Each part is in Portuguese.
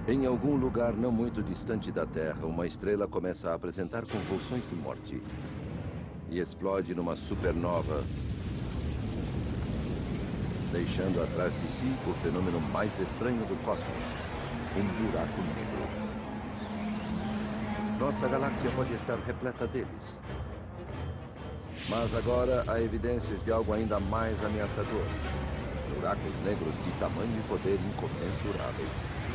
Em algum lugar não muito distante da Terra, uma estrela começa a apresentar convulsões de morte e explode numa supernova, deixando atrás de si o fenômeno mais estranho do cosmos, um buraco negro. Nossa galáxia pode estar repleta deles. Mas agora há evidências de algo ainda mais ameaçador. Buracos negros de tamanho e poder incomensuráveis.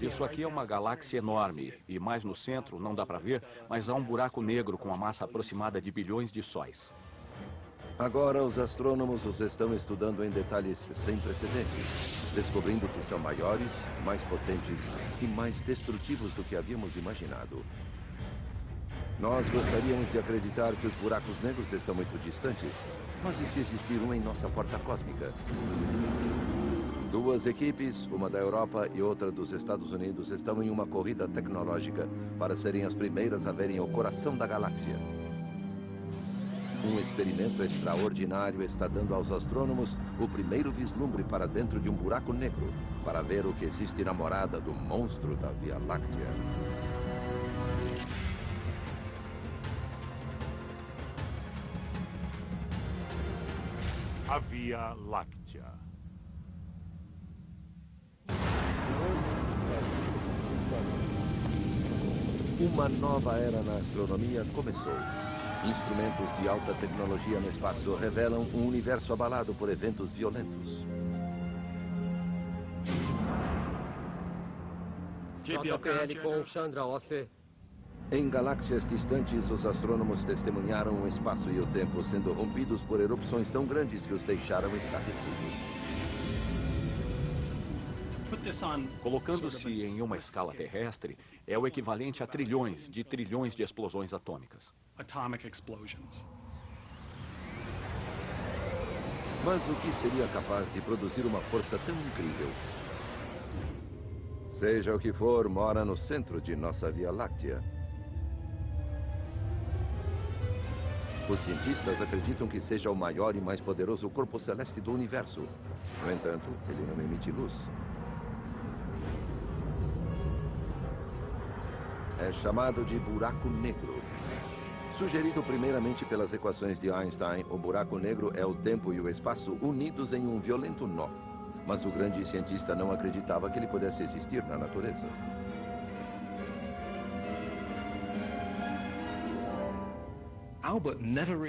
Isso aqui é uma galáxia enorme, e mais no centro, não dá para ver, mas há um buraco negro com uma massa aproximada de bilhões de sóis. Agora os astrônomos os estão estudando em detalhes sem precedentes, descobrindo que são maiores, mais potentes e mais destrutivos do que havíamos imaginado. Nós gostaríamos de acreditar que os buracos negros estão muito distantes, mas e se existir um em nossa porta cósmica? Duas equipes, uma da Europa e outra dos Estados Unidos, estão em uma corrida tecnológica para serem as primeiras a verem o coração da galáxia. Um experimento extraordinário está dando aos astrônomos o primeiro vislumbre para dentro de um buraco negro, para ver o que existe na morada do monstro da Via Láctea. A Via Láctea. Uma nova era na astronomia começou. Instrumentos de alta tecnologia no espaço revelam um universo abalado por eventos violentos. JPL com Chandra OC. Em galáxias distantes, os astrônomos testemunharam o espaço e o tempo sendo rompidos por erupções tão grandes que os deixaram estarrecidos. Colocando-se em uma escala terrestre, é o equivalente a trilhões de explosões atômicas. Mas o que seria capaz de produzir uma força tão incrível? Seja o que for, mora no centro de nossa Via Láctea. Os cientistas acreditam que seja o maior e mais poderoso corpo celeste do universo. No entanto, ele não emite luz. É chamado de buraco negro. Sugerido primeiramente pelas equações de Einstein, o buraco negro é o tempo e o espaço unidos em um violento nó. Mas o grande cientista não acreditava que ele pudesse existir na natureza.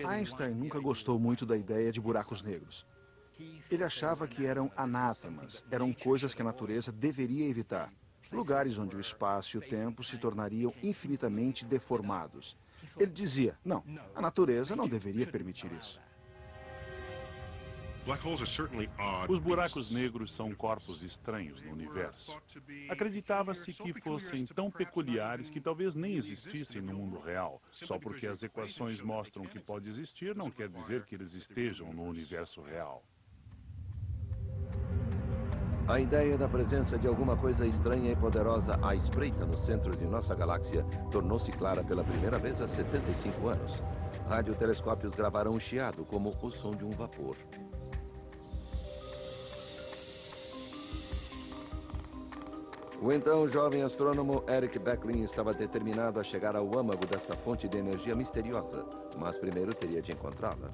Einstein nunca gostou muito da ideia de buracos negros. Ele achava que eram anátemas, eram coisas que a natureza deveria evitar. Lugares onde o espaço e o tempo se tornariam infinitamente deformados. Ele dizia, não, a natureza não deveria permitir isso. Os buracos negros são corpos estranhos no universo. Acreditava-se que fossem tão peculiares que talvez nem existissem no mundo real. Só porque as equações mostram que pode existir, não quer dizer que eles estejam no universo real. A ideia da presença de alguma coisa estranha e poderosa à espreita no centro de nossa galáxia tornou-se clara pela primeira vez há 75 anos. Radiotelescópios gravaram um chiado como o som de um vapor. O então jovem astrônomo Eric Becklin estava determinado a chegar ao âmago desta fonte de energia misteriosa, mas primeiro teria de encontrá-la.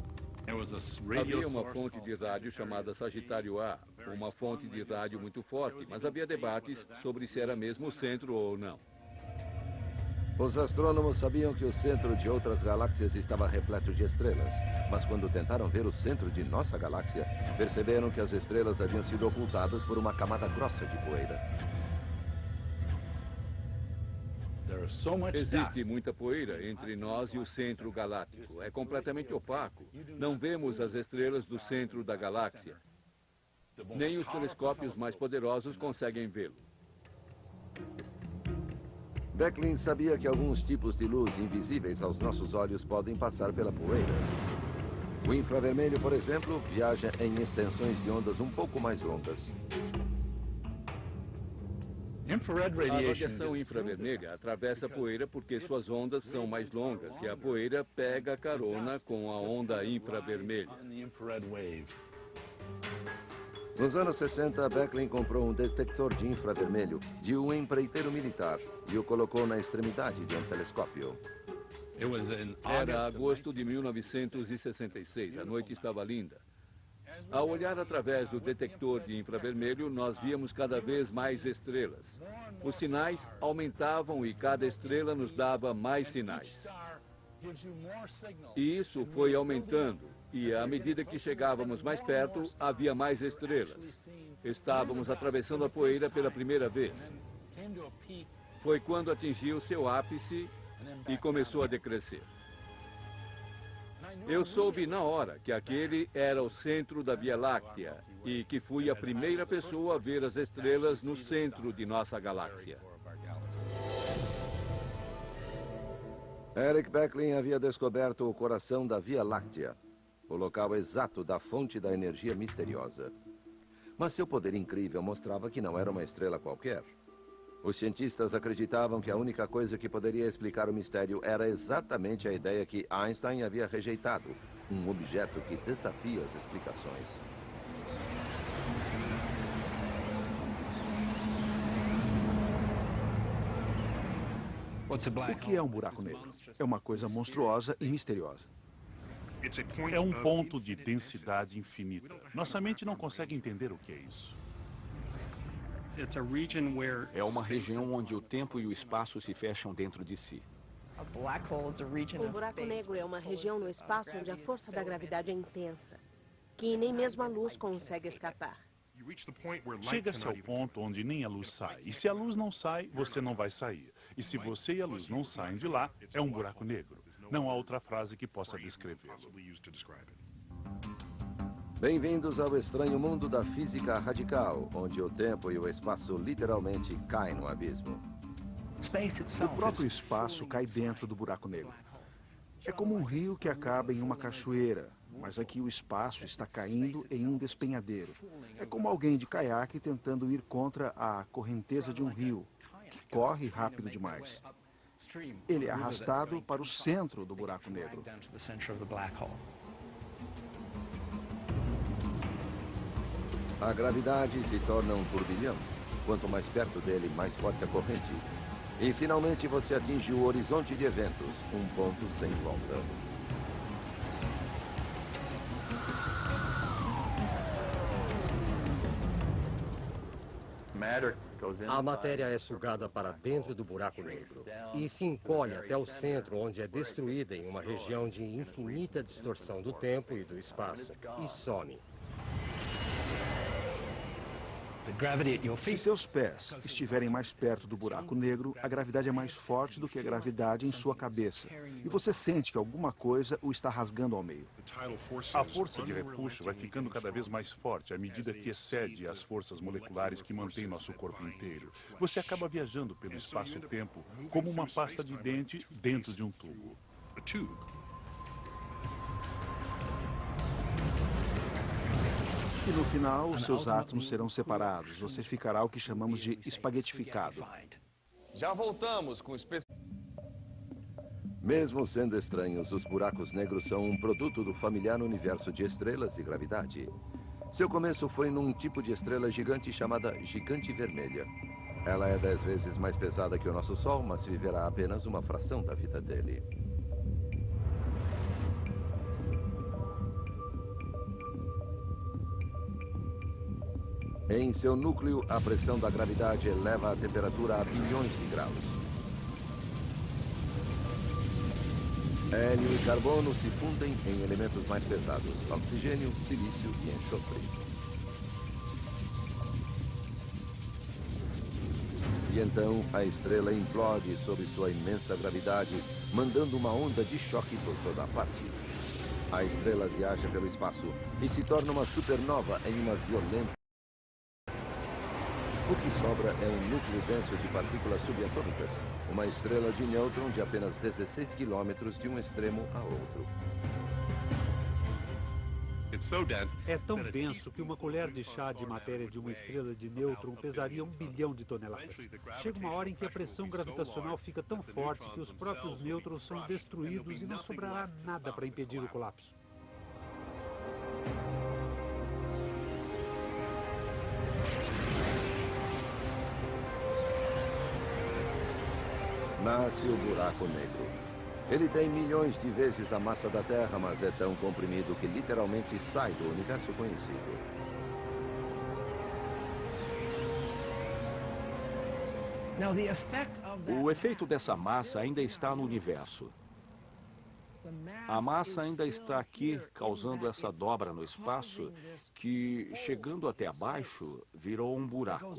Havia uma fonte de rádio chamada Sagitário A, uma fonte de rádio muito forte, mas havia debates sobre se era mesmo o centro ou não. Os astrônomos sabiam que o centro de outras galáxias estava repleto de estrelas, mas quando tentaram ver o centro de nossa galáxia, perceberam que as estrelas haviam sido ocultadas por uma camada grossa de poeira. Existe muita poeira entre nós e o centro galáctico. É completamente opaco. Não vemos as estrelas do centro da galáxia. Nem os telescópios mais poderosos conseguem vê-lo. Becklin sabia que alguns tipos de luz invisíveis aos nossos olhos podem passar pela poeira. O infravermelho, por exemplo, viaja em extensões de ondas um pouco mais longas. A radiação infravermelha atravessa a poeira porque suas ondas são mais longas e a poeira pega carona com a onda infravermelha. Nos anos 60, Beckley comprou um detector de infravermelho de um empreiteiro militar e o colocou na extremidade de um telescópio. Era agosto de 1966. A noite estava linda. Ao olhar através do detector de infravermelho, nós víamos cada vez mais estrelas. Os sinais aumentavam e cada estrela nos dava mais sinais. E isso foi aumentando. E à medida que chegávamos mais perto, havia mais estrelas. Estávamos atravessando a poeira pela primeira vez. Foi quando atingiu seu ápice e começou a decrescer. Eu soube na hora que aquele era o centro da Via Láctea e que fui a primeira pessoa a ver as estrelas no centro de nossa galáxia. Eric Beckley havia descoberto o coração da Via Láctea, o local exato da fonte da energia misteriosa. Mas seu poder incrível mostrava que não era uma estrela qualquer. Os cientistas acreditavam que a única coisa que poderia explicar o mistério era exatamente a ideia que Einstein havia rejeitado, um objeto que desafia as explicações. O que é um buraco negro? É uma coisa monstruosa e misteriosa. É um ponto de densidade infinita. Nossa mente não consegue entender o que é isso. É uma região onde o tempo e o espaço se fecham dentro de si. Um buraco negro é uma região no espaço onde a força da gravidade é intensa, que nem mesmo a luz consegue escapar. Chega-se ao ponto onde nem a luz sai. E se a luz não sai, você não vai sair. E se você e a luz não saem de lá, é um buraco negro. Não há outra frase que possa descrevê-lo. Bem-vindos ao estranho mundo da física radical, onde o tempo e o espaço literalmente caem no abismo. O próprio espaço cai dentro do buraco negro. É como um rio que acaba em uma cachoeira, mas aqui o espaço está caindo em um despenhadeiro. É como alguém de caiaque tentando ir contra a correnteza de um rio, que corre rápido demais. Ele é arrastado para o centro do buraco negro. A gravidade se torna um turbilhão. Quanto mais perto dele, mais forte a corrente. E finalmente você atinge o horizonte de eventos, um ponto sem volta. A matéria é sugada para dentro do buraco negro e se encolhe até o centro, onde é destruída em uma região de infinita distorção do tempo e do espaço, e some. Se seus pés estiverem mais perto do buraco negro, a gravidade é mais forte do que a gravidade em sua cabeça. E você sente que alguma coisa o está rasgando ao meio. A força de repuxo vai ficando cada vez mais forte à medida que excede as forças moleculares que mantêm nosso corpo inteiro. Você acaba viajando pelo espaço-tempo como uma pasta de dente dentro de um tubo. E no final, os seus átomos serão separados. Você ficará o que chamamos de espaguetificado. Já voltamos com Mesmo sendo estranhos, os buracos negros são um produto do familiar universo de estrelas e gravidade. Seu começo foi num tipo de estrela gigante chamada Gigante Vermelha. Ela é 10 vezes mais pesada que o nosso Sol, mas viverá apenas uma fração da vida dele. Em seu núcleo, a pressão da gravidade eleva a temperatura a bilhões de graus. Hélio e carbono se fundem em elementos mais pesados, oxigênio, silício e enxofre. E então a estrela implode sob sua imensa gravidade, mandando uma onda de choque por toda a parte. A estrela viaja pelo espaço e se torna uma supernova em uma violenta. O que sobra é um núcleo denso de partículas subatômicas, uma estrela de nêutron de apenas 16 quilômetros de um extremo a outro. É tão denso que uma colher de chá de matéria de uma estrela de nêutron pesaria 1 bilhão de toneladas. Chega uma hora em que a pressão gravitacional fica tão forte que os próprios nêutrons são destruídos e não sobrará nada para impedir o colapso. Nasce o buraco negro. Ele tem milhões de vezes a massa da Terra, mas é tão comprimido que literalmente sai do universo conhecido. O efeito dessa massa ainda está no universo. A massa ainda está aqui, causando essa dobra no espaço, que, chegando até abaixo, virou um buraco.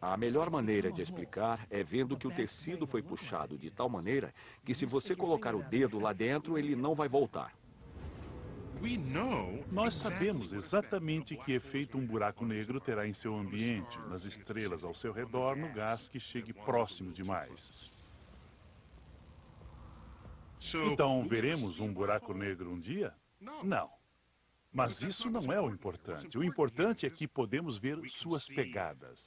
A melhor maneira de explicar é vendo que o tecido foi puxado de tal maneira que, se você colocar o dedo lá dentro, ele não vai voltar. Nós sabemos exatamente que efeito um buraco negro terá em seu ambiente, nas estrelas ao seu redor, no gás que chegue próximo demais. Então, veremos um buraco negro um dia? Não. Mas isso não é o importante. O importante é que podemos ver suas pegadas.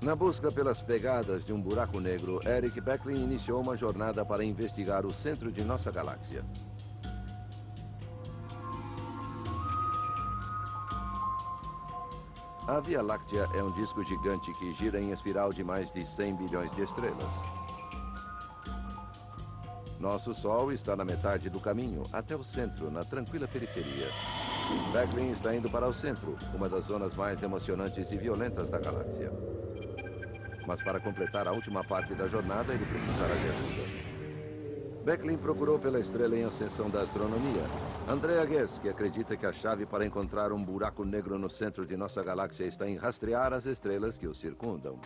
Na busca pelas pegadas de um buraco negro, Eric Beckley iniciou uma jornada para investigar o centro de nossa galáxia. A Via Láctea é um disco gigante que gira em espiral de mais de 100 bilhões de estrelas. Nosso Sol está na metade do caminho, até o centro, na tranquila periferia. Beckley está indo para o centro, uma das zonas mais emocionantes e violentas da galáxia. Mas para completar a última parte da jornada, ele precisará de ajuda. Beckley procurou pela estrela em ascensão da astronomia, Andrea Ghez, que acredita que a chave para encontrar um buraco negro no centro de nossa galáxia está em rastrear as estrelas que o circundam.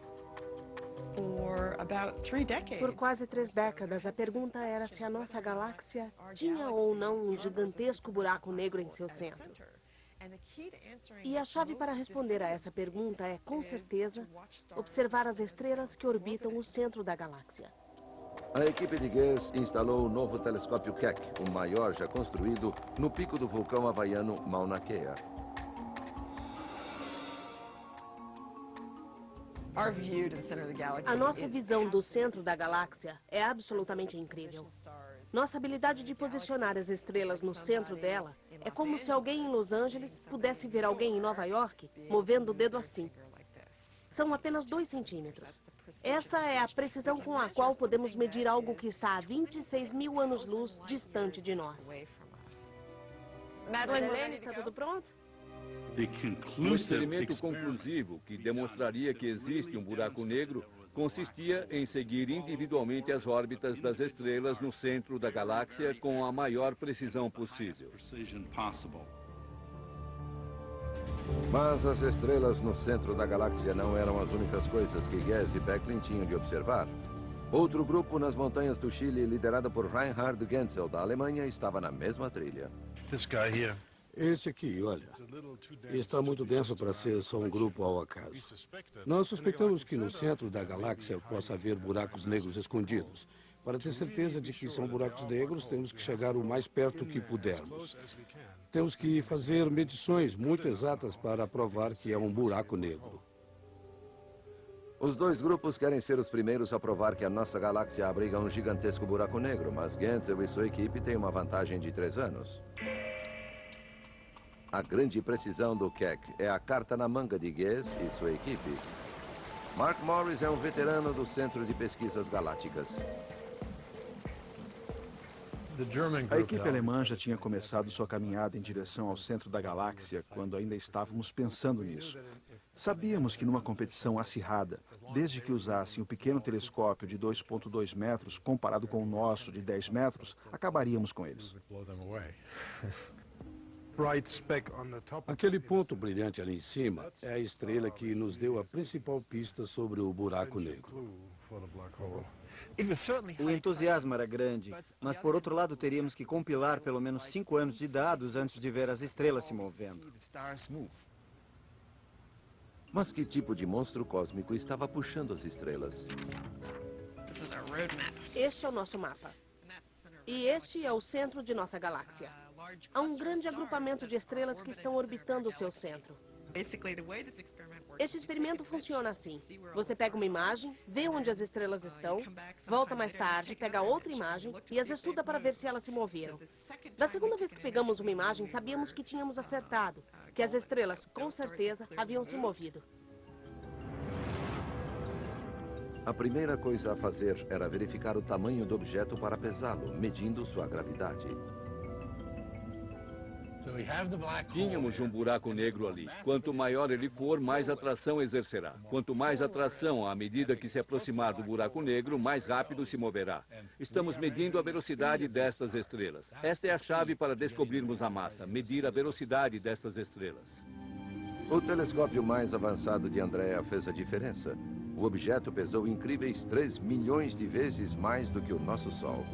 Por quase 3 décadas, a pergunta era se a nossa galáxia tinha ou não um gigantesco buraco negro em seu centro. E a chave para responder a essa pergunta é, com certeza, observar as estrelas que orbitam o centro da galáxia. A equipe de Ghez instalou o novo telescópio Keck, o maior já construído, no pico do vulcão havaiano Mauna Kea. A nossa visão do centro da galáxia é absolutamente incrível. Nossa habilidade de posicionar as estrelas no centro dela é como se alguém em Los Angeles pudesse ver alguém em Nova York movendo o dedo assim. São apenas 2 centímetros. Essa é a precisão com a qual podemos medir algo que está a 26 mil anos-luz distante de nós. Madeleine, está tudo pronto? O experimento conclusivo, que demonstraria que existe um buraco negro, consistia em seguir individualmente as órbitas das estrelas no centro da galáxia com a maior precisão possível. Mas as estrelas no centro da galáxia não eram as únicas coisas que Ghez e Beckley tinham de observar. Outro grupo nas montanhas do Chile, liderado por Reinhard Genzel, da Alemanha, estava na mesma trilha. Esse aqui, olha, está muito denso para ser só um grupo ao acaso. Nós suspeitamos que no centro da galáxia possa haver buracos negros escondidos. Para ter certeza de que são buracos negros, temos que chegar o mais perto que pudermos. Temos que fazer medições muito exatas para provar que é um buraco negro. Os 2 grupos querem ser os primeiros a provar que a nossa galáxia abriga um gigantesco buraco negro, mas Genzel e sua equipe têm uma vantagem de 3 anos. A grande precisão do Keck é a carta na manga de Ghez e sua equipe. Mark Morris é um veterano do Centro de Pesquisas Galácticas. A equipe alemã já tinha começado sua caminhada em direção ao centro da galáxia quando ainda estávamos pensando nisso. Sabíamos que numa competição acirrada, desde que usassem o pequeno telescópio de 2,2 metros comparado com o nosso de 10 metros, acabaríamos com eles. Aquele ponto brilhante ali em cima é a estrela que nos deu a principal pista sobre o buraco negro. O entusiasmo era grande, mas por outro lado teríamos que compilar pelo menos 5 anos de dados antes de ver as estrelas se movendo. Mas que tipo de monstro cósmico estava puxando as estrelas? Este é o nosso mapa. E este é o centro de nossa galáxia. Há um grande agrupamento de estrelas que estão orbitando o seu centro. Este experimento funciona assim. Você pega uma imagem, vê onde as estrelas estão, volta mais tarde, pega outra imagem e as estuda para ver se elas se moveram. Da segunda vez que pegamos uma imagem, sabíamos que tínhamos acertado, que as estrelas, com certeza, haviam se movido. A primeira coisa a fazer era verificar o tamanho do objeto para pesá-lo, medindo sua gravidade. Tínhamos um buraco negro ali. Quanto maior ele for, mais atração exercerá. Quanto mais atração, à medida que se aproximar do buraco negro, mais rápido se moverá. Estamos medindo a velocidade destas estrelas. Esta é a chave para descobrirmos a massa, medir a velocidade destas estrelas. O telescópio mais avançado de Andrea fez a diferença. O objeto pesou incríveis 3 milhões de vezes mais do que o nosso Sol.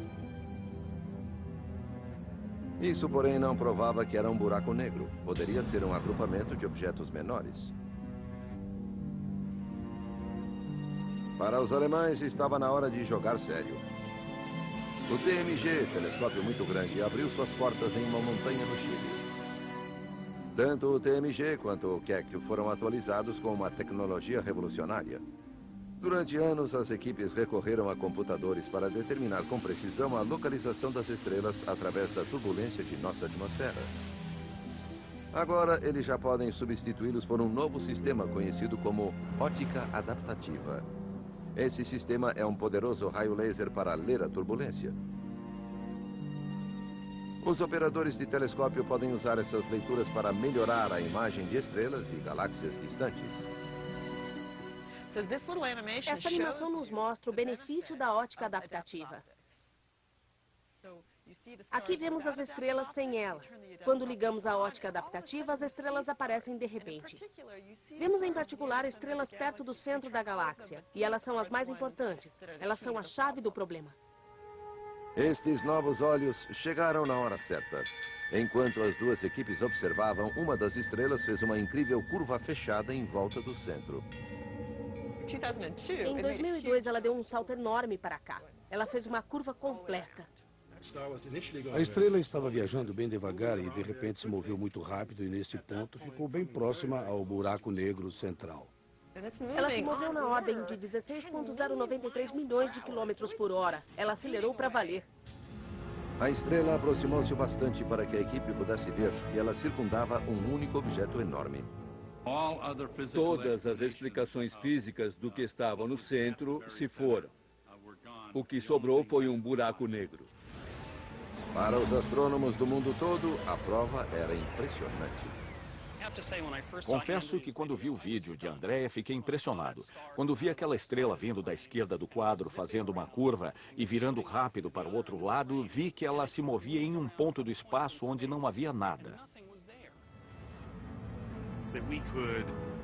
Isso, porém, não provava que era um buraco negro. Poderia ser um agrupamento de objetos menores. Para os alemães, estava na hora de jogar sério. O TMG, telescópio muito grande, abriu suas portas em uma montanha no Chile. Tanto o TMG quanto o Keck foram atualizados com uma tecnologia revolucionária. Durante anos, as equipes recorreram a computadores para determinar com precisão a localização das estrelas através da turbulência de nossa atmosfera. Agora, eles já podem substituí-los por um novo sistema conhecido como ótica adaptativa. Esse sistema é um poderoso raio laser para ler a turbulência. Os operadores de telescópio podem usar essas leituras para melhorar a imagem de estrelas e galáxias distantes. Essa animação nos mostra o benefício da ótica adaptativa. Aqui vemos as estrelas sem ela. Quando ligamos a ótica adaptativa, as estrelas aparecem de repente. Vemos em particular estrelas perto do centro da galáxia, e elas são as mais importantes. Elas são a chave do problema. Estes novos olhos chegaram na hora certa. Enquanto as duas equipes observavam, uma das estrelas fez uma incrível curva fechada em volta do centro. Em 2002, ela deu um salto enorme para cá. Ela fez uma curva completa. A estrela estava viajando bem devagar e de repente se moveu muito rápido e nesse ponto ficou bem próxima ao buraco negro central. Ela se moveu na ordem de 16,093 milhões de quilômetros por hora. Ela acelerou para valer. A estrela aproximou-se o bastante para que a equipe pudesse ver que ela circundava um único objeto enorme. Todas as explicações físicas do que estava no centro se foram. O que sobrou foi um buraco negro. Para os astrônomos do mundo todo, a prova era impressionante. Confesso que quando vi o vídeo de Andrea, fiquei impressionado. Quando vi aquela estrela vindo da esquerda do quadro, fazendo uma curva e virando rápido para o outro lado, vi que ela se movia em um ponto do espaço onde não havia nada.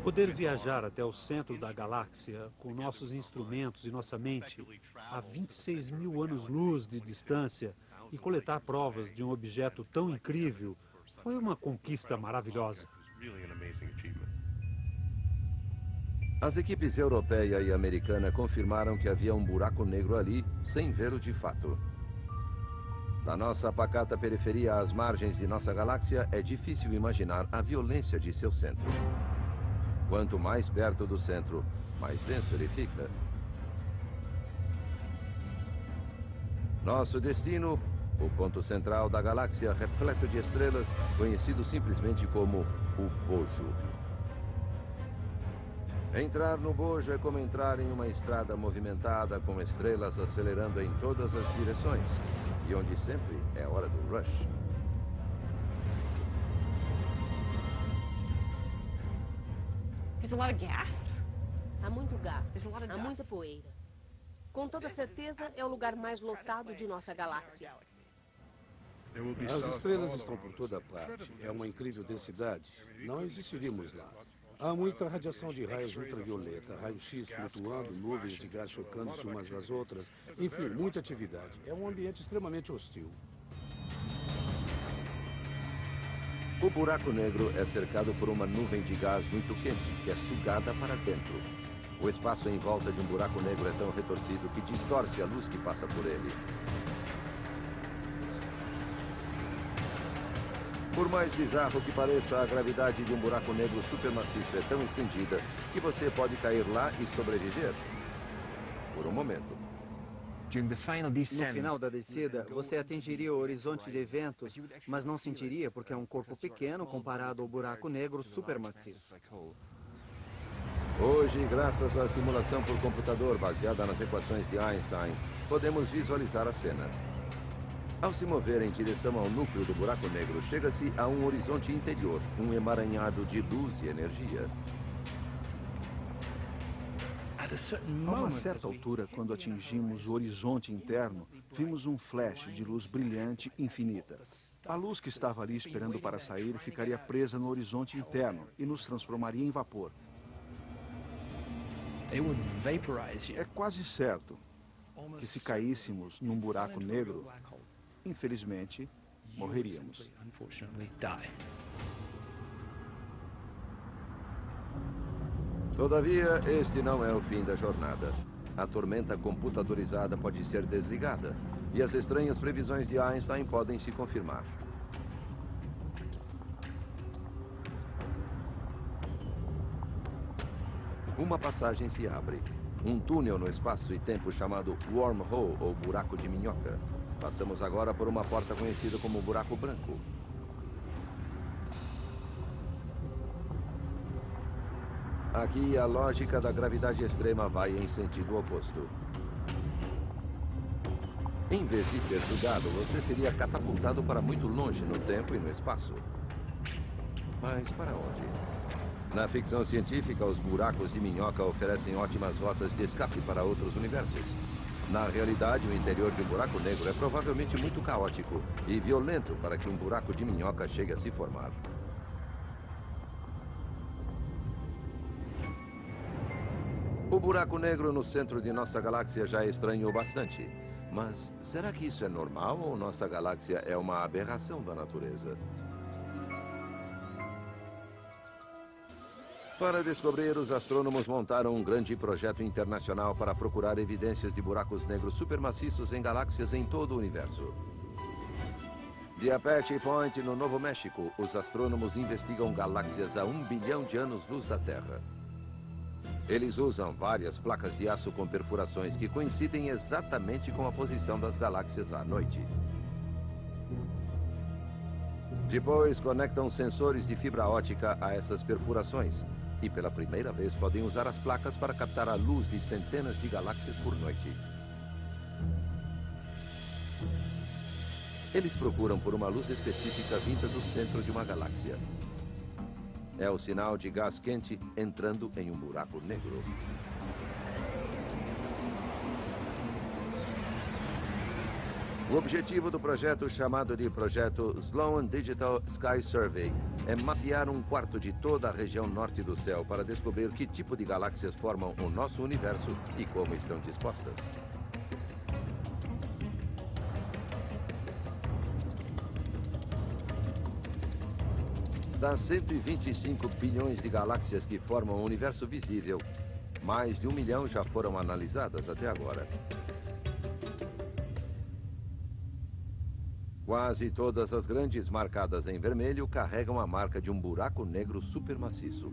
Poder viajar até o centro da galáxia com nossos instrumentos e nossa mente a 26 mil anos-luz de distância e coletar provas de um objeto tão incrível foi uma conquista maravilhosa. As equipes europeia e americana confirmaram que havia um buraco negro ali, sem vê-lo de fato. Na nossa pacata periferia às margens de nossa galáxia, é difícil imaginar a violência de seu centro. Quanto mais perto do centro, mais denso ele fica. Nosso destino, o ponto central da galáxia repleto de estrelas, conhecido simplesmente como o Bojo. Entrar no Bojo é como entrar em uma estrada movimentada com estrelas acelerando em todas as direções, e onde sempre é hora do rush. Há muito gás, há muita poeira. Com toda certeza, é o lugar mais lotado de nossa galáxia. As estrelas estão por toda parte. É uma incrível densidade. Não existiríamos lá. Há muita radiação de raios ultravioleta, raio-x flutuando, nuvens de gás chocando-se umas às outras. Enfim, muita atividade. É um ambiente extremamente hostil. O buraco negro é cercado por uma nuvem de gás muito quente, que é sugada para dentro. O espaço em volta de um buraco negro é tão retorcido que distorce a luz que passa por ele. Por mais bizarro que pareça, a gravidade de um buraco negro supermaciço é tão estendida que você pode cair lá e sobreviver. Por um momento. No final da descida, você atingiria o horizonte de eventos, mas não sentiria porque é um corpo pequeno comparado ao buraco negro supermaciço. Hoje, graças à simulação por computador baseada nas equações de Einstein, podemos visualizar a cena. Ao se mover em direção ao núcleo do buraco negro, chega-se a um horizonte interior, um emaranhado de luz e energia. A uma certa altura, quando atingimos o horizonte interno, vimos um flash de luz brilhante infinita. A luz que estava ali esperando para sair ficaria presa no horizonte interno e nos transformaria em vapor. É quase certo que se caíssemos num buraco negro, infelizmente, morreríamos. Todavia, este não é o fim da jornada. A tormenta computadorizada pode ser desligada e as estranhas previsões de Einstein podem se confirmar. Uma passagem se abre. Um túnel no espaço e tempo chamado wormhole, ou buraco de minhoca. Passamos agora por uma porta conhecida como buraco branco. Aqui, a lógica da gravidade extrema vai em sentido oposto. Em vez de ser jogado, você seria catapultado para muito longe no tempo e no espaço. Mas para onde? Na ficção científica, os buracos de minhoca oferecem ótimas rotas de escape para outros universos. Na realidade, o interior de um buraco negro é provavelmente muito caótico e violento para que um buraco de minhoca chegue a se formar. O buraco negro no centro de nossa galáxia já estranhou bastante. Mas será que isso é normal ou nossa galáxia é uma aberração da natureza? Para descobrir, os astrônomos montaram um grande projeto internacional para procurar evidências de buracos negros supermaciços em galáxias em todo o universo. De Apache Point, no Novo México, os astrônomos investigam galáxias a 1 bilhão de anos-luz da Terra. Eles usam várias placas de aço com perfurações que coincidem exatamente com a posição das galáxias à noite. Depois, conectam sensores de fibra ótica a essas perfurações e, pela primeira vez, podem usar as placas para captar a luz de centenas de galáxias por noite. Eles procuram por uma luz específica vinda do centro de uma galáxia. É o sinal de gás quente entrando em um buraco negro. O objetivo do projeto, chamado de Projeto Sloan Digital Sky Survey, é mapear um quarto de toda a região norte do céu para descobrir que tipo de galáxias formam o nosso universo e como estão dispostas. Das 125 bilhões de galáxias que formam o universo visível, mais de 1 milhão já foram analisadas até agora. Quase todas as grandes marcadas em vermelho carregam a marca de um buraco negro supermaciço.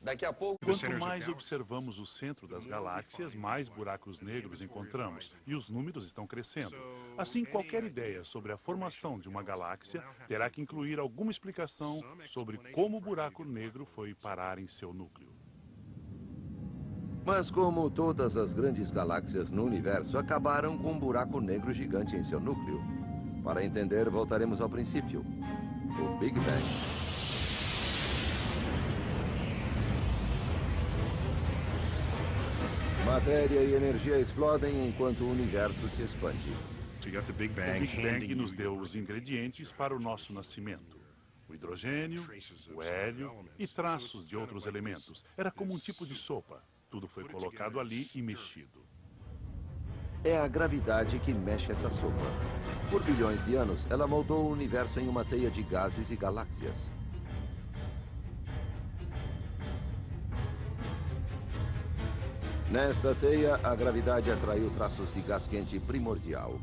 Daqui a pouco... Quanto mais observamos o centro das galáxias, mais buracos negros encontramos, e os números estão crescendo. Assim, qualquer ideia sobre a formação de uma galáxia terá que incluir alguma explicação sobre como o buraco negro foi parar em seu núcleo. Mas como todas as grandes galáxias no universo acabaram com um buraco negro gigante em seu núcleo. Para entender, voltaremos ao princípio, o Big Bang. Matéria e energia explodem enquanto o universo se expande. O Big Bang nos deu os ingredientes para o nosso nascimento. O hidrogênio, o hélio e traços de outros elementos. Era como um tipo de sopa. Tudo foi colocado ali e mexido. É a gravidade que mexe essa sopa. Por bilhões de anos, ela moldou o universo em uma teia de gases e galáxias. Nesta teia, a gravidade atraiu traços de gás quente primordial.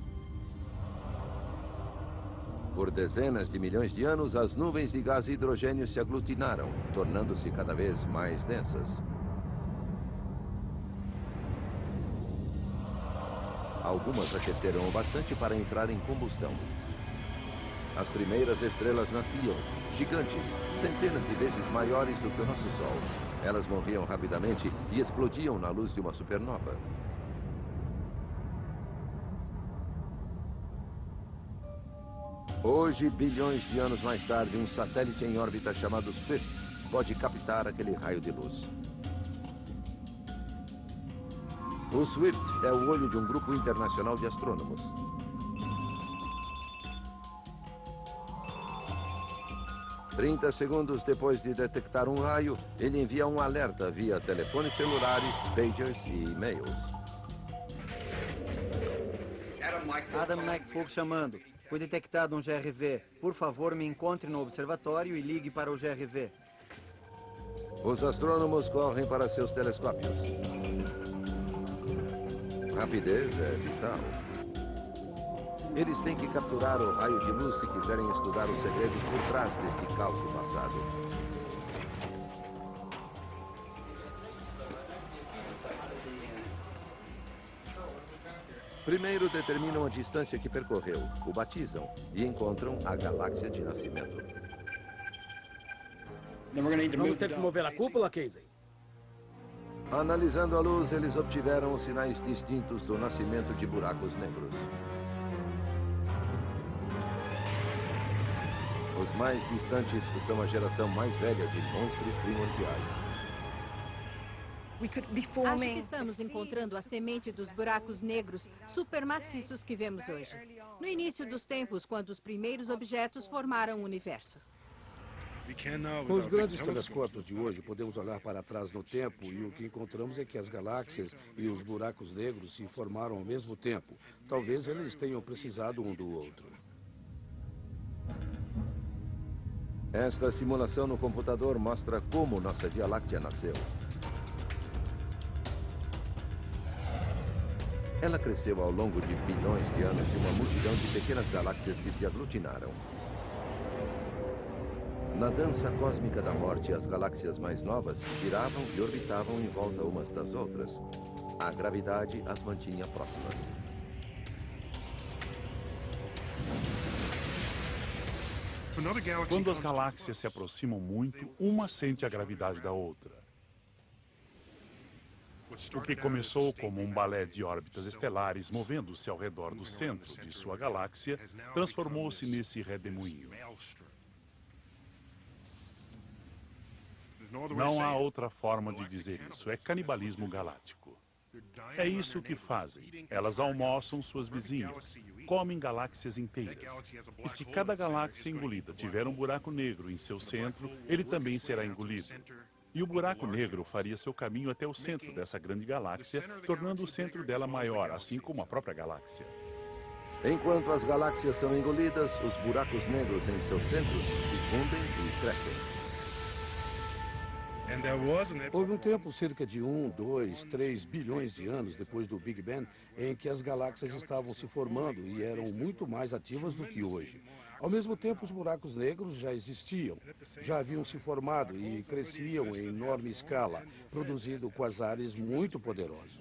Por dezenas de milhões de anos, as nuvens de gás e hidrogênio se aglutinaram, tornando-se cada vez mais densas. Algumas aqueceram o bastante para entrar em combustão. As primeiras estrelas nasciam, gigantes, centenas de vezes maiores do que o nosso Sol. Elas morriam rapidamente e explodiam na luz de uma supernova. Hoje, bilhões de anos mais tarde, um satélite em órbita chamado Swift pode captar aquele raio de luz. O Swift é o olho de um grupo internacional de astrônomos. Trinta segundos depois de detectar um raio, ele envia um alerta via telefones celulares, pagers e e-mails. Adam McFook chamando. Foi detectado um GRV. Por favor, me encontre no observatório e ligue para o GRV. Os astrônomos correm para seus telescópios. Rapidez é vital. Eles têm que capturar o raio de luz se quiserem estudar os segredos por trás deste caos do passado. Primeiro determinam a distância que percorreu, o batizam e encontram a galáxia de nascimento. Vamos ter que mover a cúpula, Casey? Analisando a luz, eles obtiveram os sinais distintos do nascimento de buracos negros. Os mais distantes são a geração mais velha de monstros primordiais. Acho que estamos encontrando a semente dos buracos negros supermaciços que vemos hoje. No início dos tempos, quando os primeiros objetos formaram o universo. Com os grandes telescópios de hoje, podemos olhar para trás no tempo e o que encontramos é que as galáxias e os buracos negros se formaram ao mesmo tempo. Talvez eles tenham precisado um do outro. Esta simulação no computador mostra como nossa Via Láctea nasceu. Ela cresceu ao longo de bilhões de anos de uma multidão de pequenas galáxias que se aglutinaram. Na dança cósmica da morte, as galáxias mais novas giravam e orbitavam em volta umas das outras. A gravidade as mantinha próximas. Quando as galáxias se aproximam muito, uma sente a gravidade da outra. O que começou como um balé de órbitas estelares movendo-se ao redor do centro de sua galáxia, transformou-se nesse redemoinho. Não há outra forma de dizer isso, é canibalismo galáctico. É isso que fazem. Elas almoçam suas vizinhas, comem galáxias inteiras. E se cada galáxia engolida tiver um buraco negro em seu centro, ele também será engolido. E o buraco negro faria seu caminho até o centro dessa grande galáxia, tornando o centro dela maior, assim como a própria galáxia. Enquanto as galáxias são engolidas, os buracos negros em seus centros se fundem e crescem. Houve um tempo, cerca de 1, 2, 3 bilhões de anos depois do Big Bang, em que as galáxias estavam se formando e eram muito mais ativas do que hoje. Ao mesmo tempo, os buracos negros já existiam, já haviam se formado e cresciam em enorme escala, produzindo quasares muito poderosos.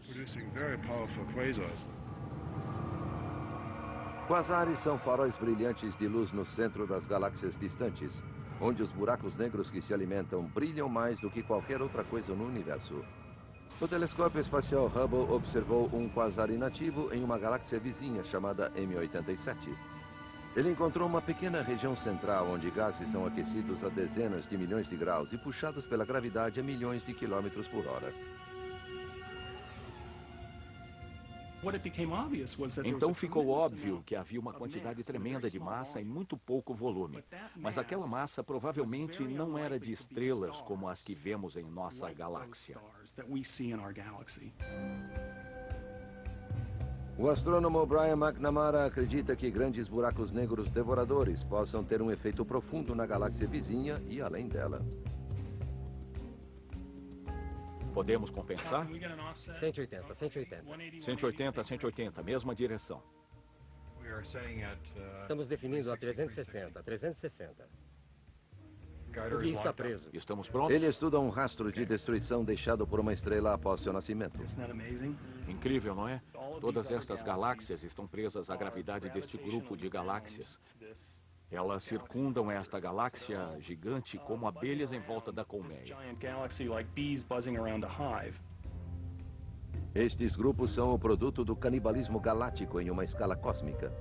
Quasares são faróis brilhantes de luz no centro das galáxias distantes, onde os buracos negros que se alimentam brilham mais do que qualquer outra coisa no universo. O telescópio espacial Hubble observou um quasar inativo em uma galáxia vizinha chamada M87. Ele encontrou uma pequena região central onde gases são aquecidos a dezenas de milhões de graus e puxados pela gravidade a milhões de quilômetros por hora. Então ficou óbvio que havia uma quantidade tremenda de massa em muito pouco volume. Mas aquela massa provavelmente não era de estrelas como as que vemos em nossa galáxia. O astrônomo Brian McNamara acredita que grandes buracos negros devoradores possam ter um efeito profundo na galáxia vizinha e além dela. Podemos compensar? 180, 180. 180, 180, mesma direção. Estamos definindo a 360, 360. O Gui está preso. Estamos prontos? Ele estuda um rastro de destruição deixado por uma estrela após seu nascimento. Incrível, não é? Todas estas galáxias estão presas à gravidade deste grupo de galáxias. Elas circundam esta galáxia gigante como abelhas em volta da colmeia. Estes grupos são o produto do canibalismo galáctico em uma escala cósmica.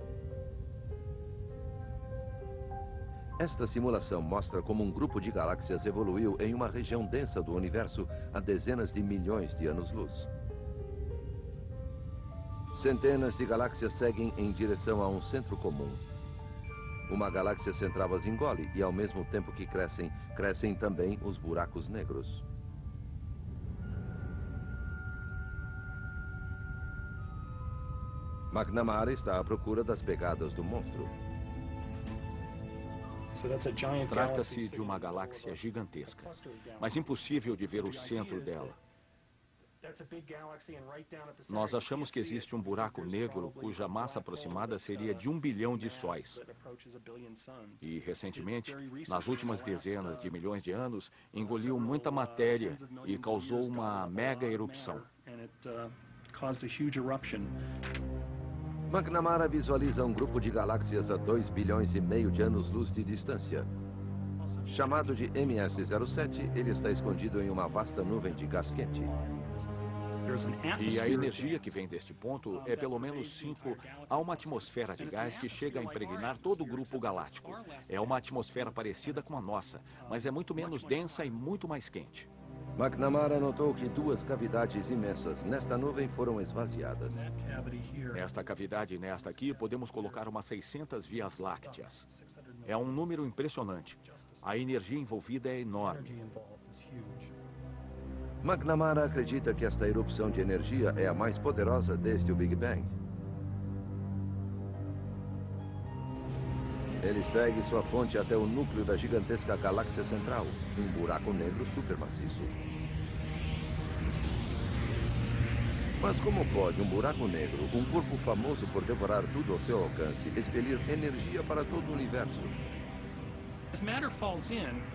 Esta simulação mostra como um grupo de galáxias evoluiu em uma região densa do universo há dezenas de milhões de anos-luz. Centenas de galáxias seguem em direção a um centro comum. Uma galáxia central as engole e, ao mesmo tempo que crescem, crescem também os buracos negros. McNamara está à procura das pegadas do monstro. Trata-se de uma galáxia gigantesca, mas impossível de ver o centro dela. Nós achamos que existe um buraco negro cuja massa aproximada seria de 1 bilhão de sóis. E, recentemente, nas últimas dezenas de milhões de anos, engoliu muita matéria e causou uma mega erupção. McNamara visualiza um grupo de galáxias a 2,5 bilhões de anos-luz de distância. Chamado de MS-07, ele está escondido em uma vasta nuvem de gás quente. E a energia que vem deste ponto é pelo menos 5. Há uma atmosfera de gás que chega a impregnar todo o grupo galáctico. É uma atmosfera parecida com a nossa, mas é muito menos densa e muito mais quente. McNamara notou que 2 cavidades imensas nesta nuvem foram esvaziadas. Nesta cavidade e nesta aqui, podemos colocar umas 600 vias lácteas. É um número impressionante. A energia envolvida é enorme. McNamara acredita que esta erupção de energia é a mais poderosa desde o Big Bang. Ele segue sua fonte até o núcleo da gigantesca galáxia central, um buraco negro supermaciço. Mas como pode um buraco negro, um corpo famoso por devorar tudo ao seu alcance, expelir energia para todo o universo?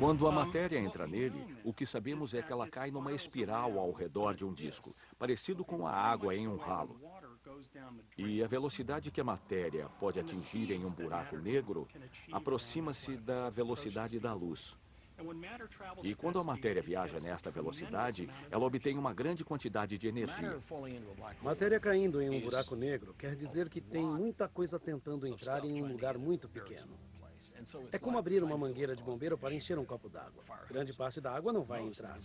Quando a matéria entra nele, o que sabemos é que ela cai numa espiral ao redor de um disco, parecido com a água em um ralo. E a velocidade que a matéria pode atingir em um buraco negro aproxima-se da velocidade da luz. E quando a matéria viaja nesta velocidade, ela obtém uma grande quantidade de energia. Matéria caindo em um buraco negro quer dizer que tem muita coisa tentando entrar em um lugar muito pequeno. É como abrir uma mangueira de bombeiro para encher um copo d'água. Grande parte da água não vai entrar.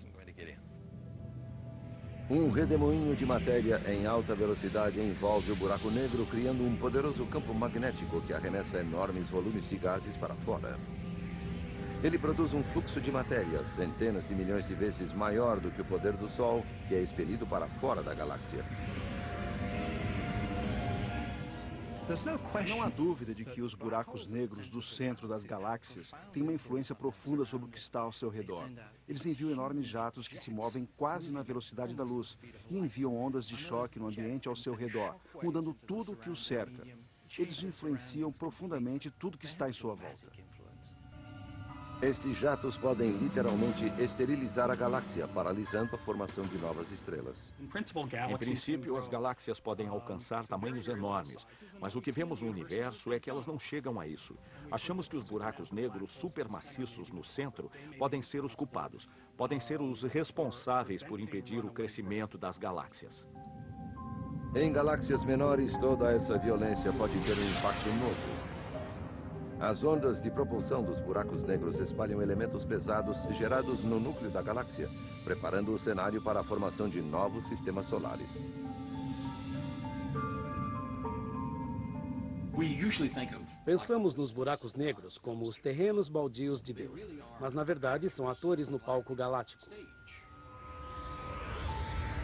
Um redemoinho de matéria em alta velocidade envolve o buraco negro, criando um poderoso campo magnético que arremessa enormes volumes de gases para fora. Ele produz um fluxo de matéria centenas de milhões de vezes maior do que o poder do Sol, que é expelido para fora da galáxia. Não há dúvida de que os buracos negros do centro das galáxias têm uma influência profunda sobre o que está ao seu redor. Eles enviam enormes jatos que se movem quase na velocidade da luz e enviam ondas de choque no ambiente ao seu redor, mudando tudo o que o cerca. Eles influenciam profundamente tudo que está em sua volta. Estes jatos podem literalmente esterilizar a galáxia, paralisando a formação de novas estrelas. Em princípio, as galáxias podem alcançar tamanhos enormes, mas o que vemos no universo é que elas não chegam a isso. Achamos que os buracos negros supermaciços no centro podem ser os culpados, podem ser os responsáveis por impedir o crescimento das galáxias. Em galáxias menores, toda essa violência pode ter um impacto novo. As ondas de propulsão dos buracos negros espalham elementos pesados gerados no núcleo da galáxia, preparando o cenário para a formação de novos sistemas solares. Pensamos nos buracos negros como os terrenos baldios de Deus, mas na verdade são atores no palco galáctico.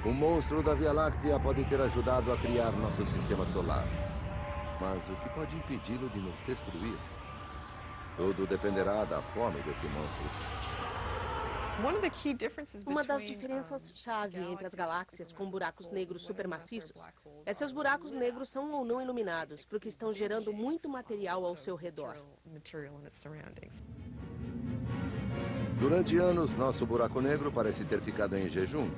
O monstro da Via Láctea pode ter ajudado a criar nosso sistema solar. Mas o que pode impedi-lo de nos destruir? Tudo dependerá da fome desse monstro. Uma das diferenças-chave entre as galáxias com buracos negros supermaciços é se os buracos negros são ou não iluminados, porque estão gerando muito material ao seu redor. Durante anos, nosso buraco negro parece ter ficado em jejum.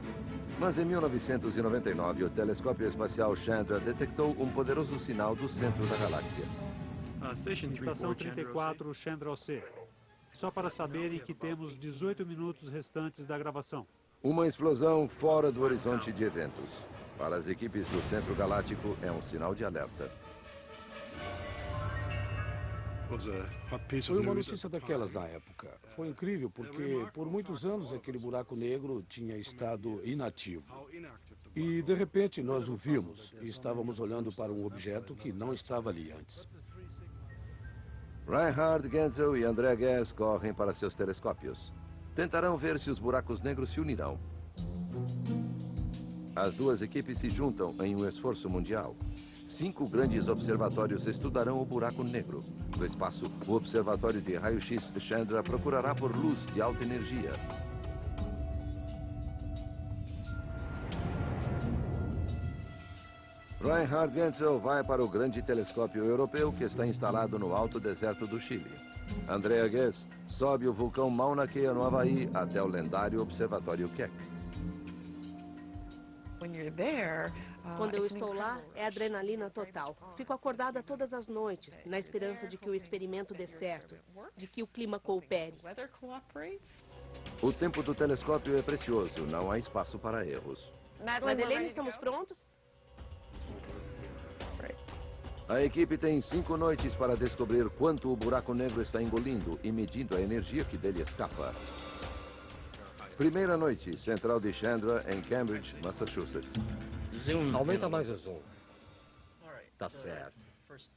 Mas em 1999, o telescópio espacial Chandra detectou um poderoso sinal do centro da galáxia. Estação 34, Chandra C. Só para saberem que temos 18 minutos restantes da gravação. Uma explosão fora do horizonte de eventos. Para as equipes do Centro Galáctico, é um sinal de alerta. Foi uma notícia daquelas na época. Foi incrível porque, por muitos anos, aquele buraco negro tinha estado inativo. E, de repente, nós o vimos e estávamos olhando para um objeto que não estava ali antes. Reinhard Genzel e André Ghez correm para seus telescópios. Tentarão ver se os buracos negros se unirão. As duas equipes se juntam em um esforço mundial. 5 grandes observatórios estudarão o buraco negro. No espaço, o Observatório de Raio-X Chandra procurará por luz de alta energia. Reinhard Genzel vai para o grande telescópio europeu que está instalado no alto deserto do Chile. Andrea Ghez sobe o vulcão Mauna Kea no Havaí até o lendário Observatório Keck. Quando eu estou lá, é adrenalina total. Fico acordada todas as noites, na esperança de que o experimento dê certo, de que o clima coopere. O tempo do telescópio é precioso, não há espaço para erros. Madeleine, estamos prontos? A equipe tem 5 noites para descobrir quanto o buraco negro está engolindo e medindo a energia que dele escapa. Primeira noite, central de Chandra, em Cambridge, Massachusetts. Aumenta mais o zoom. Tá certo.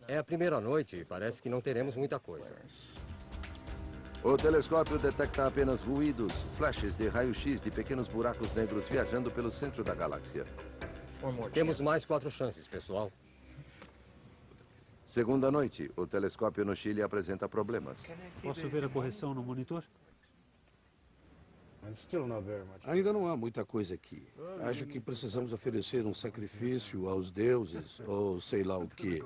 É a primeira noite e parece que não teremos muita coisa. O telescópio detecta apenas ruídos, flashes de raio-x de pequenos buracos negros viajando pelo centro da galáxia. Temos mais 4 chances, pessoal. Segunda noite, o telescópio no Chile apresenta problemas. Posso ver a correção no monitor? Ainda não há muita coisa aqui. Acho que precisamos oferecer um sacrifício aos deuses, ou sei lá o quê.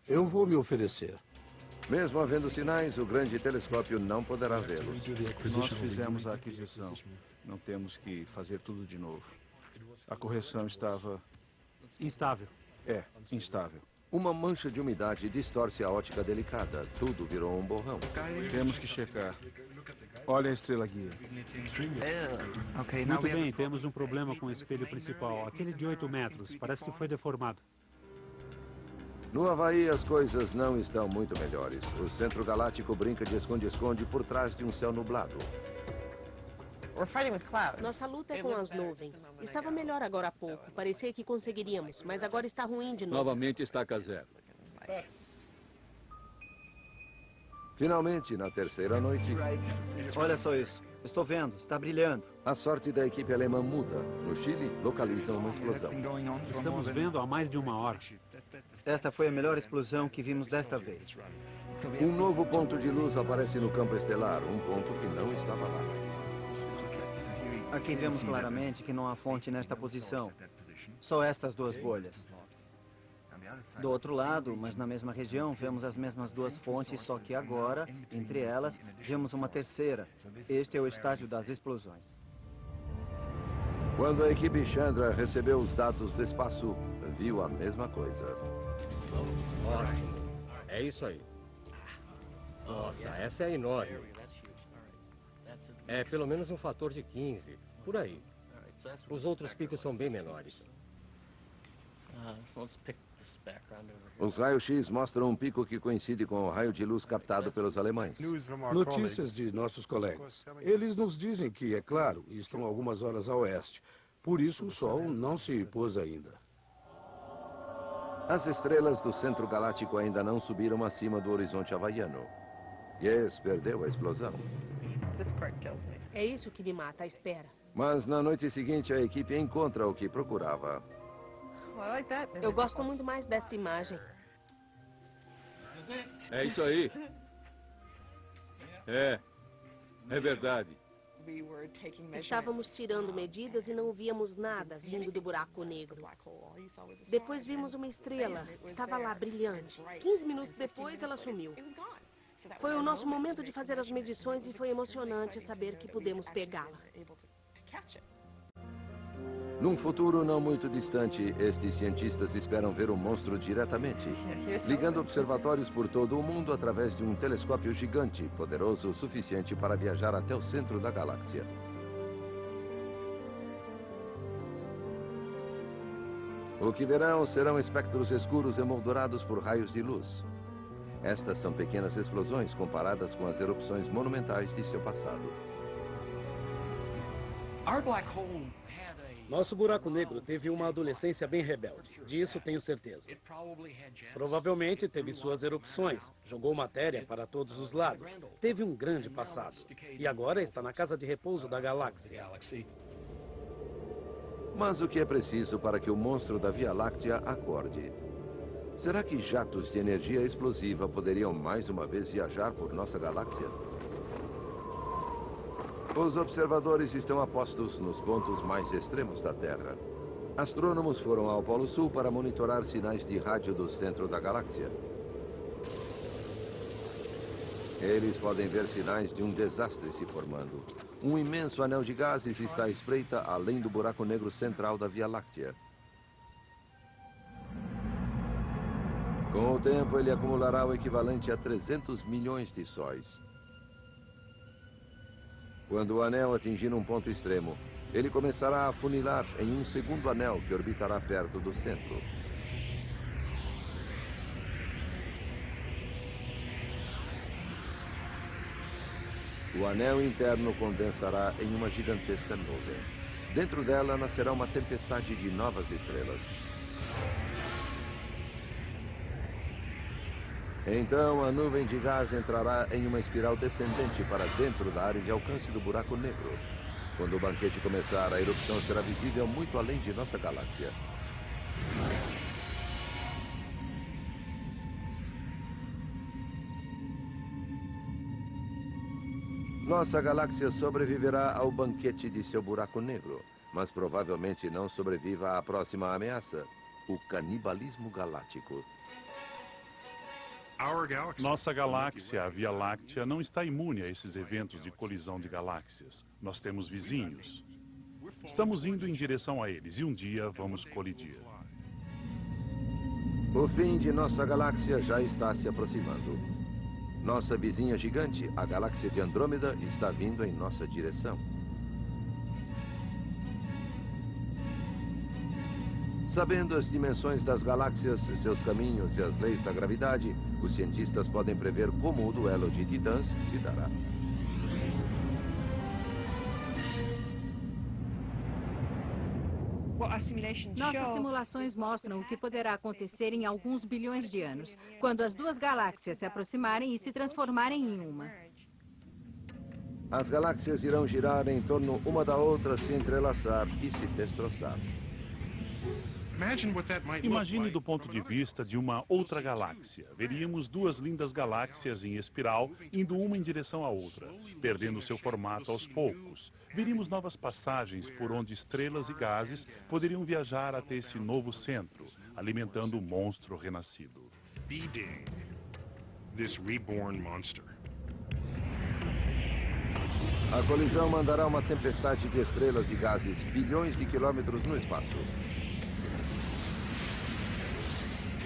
Eu vou me oferecer. Mesmo havendo sinais, o grande telescópio não poderá vê-los. Nós fizemos a aquisição. Não temos que fazer tudo de novo. A correção estava... instável. É, instável. Uma mancha de umidade distorce a ótica delicada. Tudo virou um borrão. Temos que checar. Olha a estrela guia. Muito bem, temos um problema com o espelho principal. Aquele de 8 metros. Parece que foi deformado. No Havaí, as coisas não estão muito melhores. O Centro Galáctico brinca de esconde-esconde por trás de um céu nublado. Nossa luta é com as nuvens. Estava melhor agora há pouco. Parecia que conseguiríamos, mas agora está ruim de novo. Novamente estaca zero. Finalmente, na terceira noite... Olha só isso. Estou vendo. Está brilhando. A sorte da equipe alemã muda. No Chile, localizam uma explosão. Estamos vendo há mais de 1 hora. Esta foi a melhor explosão que vimos desta vez. Um novo ponto de luz aparece no campo estelar, um ponto que não estava lá. Aqui vemos claramente que não há fonte nesta posição. Só estas 2 bolhas. Do outro lado, mas na mesma região, vemos as mesmas 2 fontes, só que agora, entre elas, vemos uma terceira. Este é o estágio das explosões. Quando a equipe Chandra recebeu os dados do espaço, viu a mesma coisa. Ótimo. É isso aí. Nossa, essa é enorme. É pelo menos um fator de 15, por aí. Os outros picos são bem menores. Os raios-x mostram um pico que coincide com o raio de luz captado pelos alemães. Notícias de nossos colegas. Eles nos dizem que, é claro, estão algumas horas a oeste. Por isso, o Sol não se pôs ainda. As estrelas do Centro Galáctico ainda não subiram acima do horizonte havaiano. Yes perdeu a explosão. É isso que me mata, a espera. Mas na noite seguinte, a equipe encontra o que procurava. Eu gosto muito mais desta imagem. É isso aí. É verdade. Estávamos tirando medidas e não víamos nada vindo do buraco negro. Depois vimos uma estrela. Estava lá, brilhante. 15 minutos depois, ela sumiu. Foi o nosso momento de fazer as medições e foi emocionante saber que pudemos pegá-la. Num futuro não muito distante, estes cientistas esperam ver o monstro diretamente, ligando observatórios por todo o mundo através de um telescópio gigante, poderoso o suficiente para viajar até o centro da galáxia. O que verão serão espectros escuros emoldurados por raios de luz. Estas são pequenas explosões comparadas com as erupções monumentais de seu passado. Nosso buraco negro teve uma adolescência bem rebelde. Disso tenho certeza. Provavelmente teve suas erupções, jogou matéria para todos os lados, teve um grande passado. E agora está na casa de repouso da galáxia. Mas o que é preciso para que o monstro da Via Láctea acorde? Será que jatos de energia explosiva poderiam mais uma vez viajar por nossa galáxia? Os observadores estão apostos nos pontos mais extremos da Terra. Astrônomos foram ao Polo Sul para monitorar sinais de rádio do centro da galáxia. Eles podem ver sinais de um desastre se formando. Um imenso anel de gases está à espreita além do buraco negro central da Via Láctea. Com o tempo, ele acumulará o equivalente a 300 milhões de sóis. Quando o anel atingir um ponto extremo, ele começará a afunilar em um segundo anel que orbitará perto do centro. O anel interno condensará em uma gigantesca nuvem. Dentro dela nascerá uma tempestade de novas estrelas. Então, a nuvem de gás entrará em uma espiral descendente para dentro da área de alcance do buraco negro. Quando o banquete começar, a erupção será visível muito além de nossa galáxia. Nossa galáxia sobreviverá ao banquete de seu buraco negro, mas provavelmente não sobreviva à próxima ameaça, o canibalismo galáctico. Nossa galáxia, a Via Láctea, não está imune a esses eventos de colisão de galáxias. Nós temos vizinhos. Estamos indo em direção a eles e um dia vamos colidir. O fim de nossa galáxia já está se aproximando. Nossa vizinha gigante, a galáxia de Andrômeda, está vindo em nossa direção. Sabendo as dimensões das galáxias, seus caminhos e as leis da gravidade, os cientistas podem prever como o duelo de titãs se dará. Nossas simulações mostram o que poderá acontecer em alguns bilhões de anos, quando as duas galáxias se aproximarem e se transformarem em uma. As galáxias irão girar em torno uma da outra, se entrelaçar e se destroçar. Imagine do ponto de vista de uma outra galáxia. Veríamos duas lindas galáxias em espiral, indo uma em direção à outra, perdendo seu formato aos poucos. Veríamos novas passagens por onde estrelas e gases poderiam viajar até esse novo centro, alimentando o monstro renascido. A colisão mandará uma tempestade de estrelas e gases bilhões de quilômetros no espaço.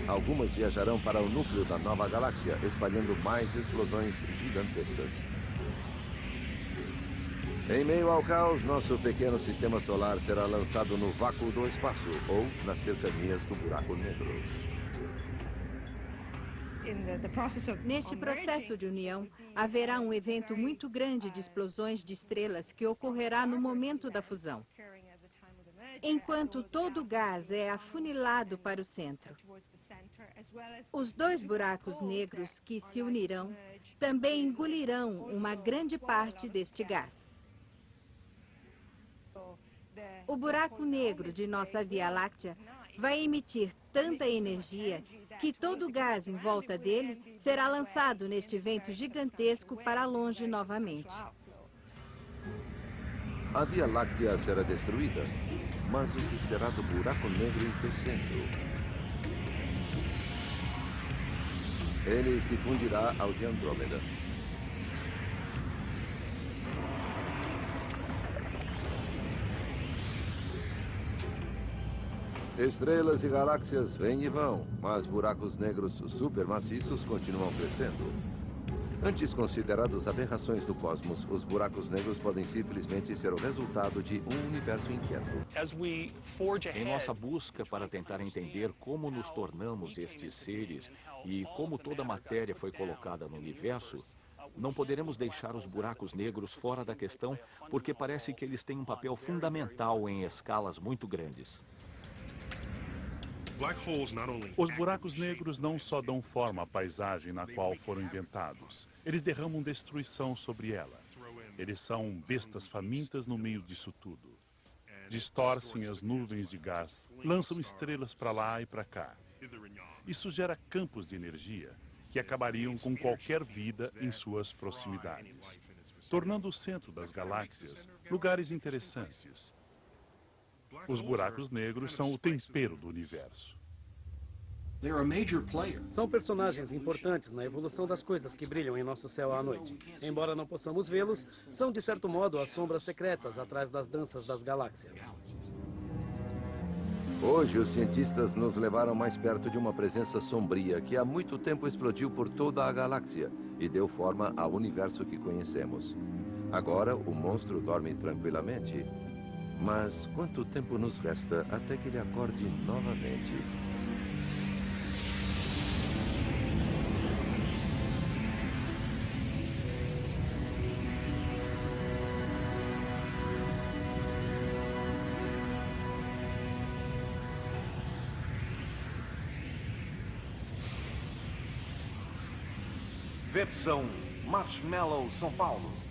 Algumas viajarão para o núcleo da nova galáxia, espalhando mais explosões gigantescas. Em meio ao caos, nosso pequeno sistema solar será lançado no vácuo do espaço ou nas cercanias do buraco negro. Neste processo de união, haverá um evento muito grande de explosões de estrelas que ocorrerá no momento da fusão. Enquanto todo o gás é afunilado para o centro. Os dois buracos negros que se unirão também engolirão uma grande parte deste gás. O buraco negro de nossa Via Láctea vai emitir tanta energia que todo o gás em volta dele será lançado neste vento gigantesco para longe novamente. A Via Láctea será destruída, mas o que será do buraco negro em seu centro? Ele se fundirá ao de Andrômeda. Estrelas e galáxias vêm e vão, mas buracos negros supermaciços continuam crescendo. Antes considerados aberrações do cosmos, os buracos negros podem simplesmente ser o resultado de um universo inquieto. Em nossa busca para tentar entender como nos tornamos estes seres e como toda a matéria foi colocada no universo, não poderemos deixar os buracos negros fora da questão, porque parece que eles têm um papel fundamental em escalas muito grandes. Os buracos negros não só dão forma à paisagem na qual foram inventados, eles derramam destruição sobre ela. Eles são bestas famintas no meio disso tudo. Distorcem as nuvens de gás, lançam estrelas para lá e para cá. Isso gera campos de energia que acabariam com qualquer vida em suas proximidades, tornando o centro das galáxias lugares interessantes. Os buracos negros são o tempero do universo. São personagens importantes na evolução das coisas que brilham em nosso céu à noite. Embora não possamos vê-los, são de certo modo as sombras secretas atrás das danças das galáxias. Hoje, os cientistas nos levaram mais perto de uma presença sombria que há muito tempo explodiu por toda a galáxia e deu forma ao universo que conhecemos. Agora, o monstro dorme tranquilamente. Mas quanto tempo nos resta até que ele acorde novamente? Versão Marshmallow São Paulo.